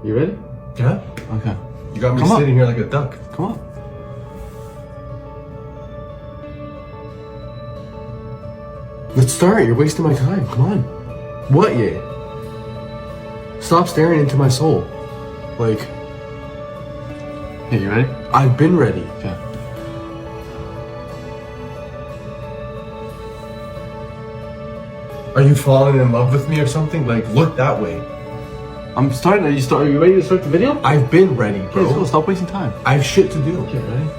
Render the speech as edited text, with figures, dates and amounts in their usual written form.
You ready? Yeah? Okay. You got me Come on. sitting here like a duck. Come on. Let's start. You're wasting my time. Come on. What, yeah? Stop staring into my soul. Like, Hey, you ready? I've been ready. Okay. Are you falling in love with me or something? Like, look that way. I'm starting. Are you ready to start the video? I've been ready, Okay, let's go. bro. Stop wasting time. I have shit to do. Okay, ready?